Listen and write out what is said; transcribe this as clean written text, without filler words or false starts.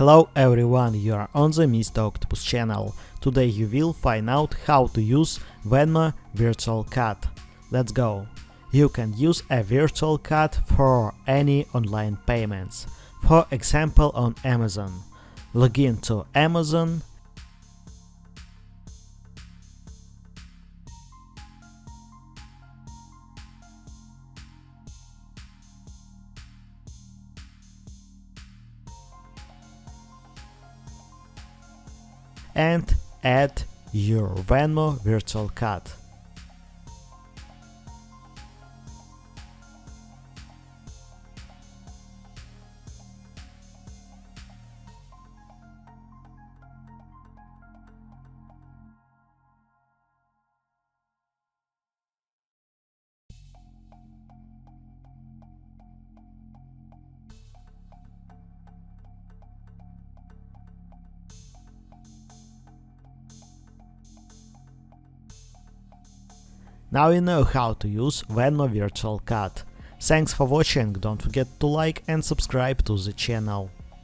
Hello everyone, you are on the Mr. Octopus channel. Today you will find out how to use Venmo virtual card. Let's go! You can use a virtual card for any online payments, for example on Amazon. Log in to Amazon and add your Venmo virtual card. Now you know how to use Venmo virtual card. Thanks for watching, don't forget to like and subscribe to the channel.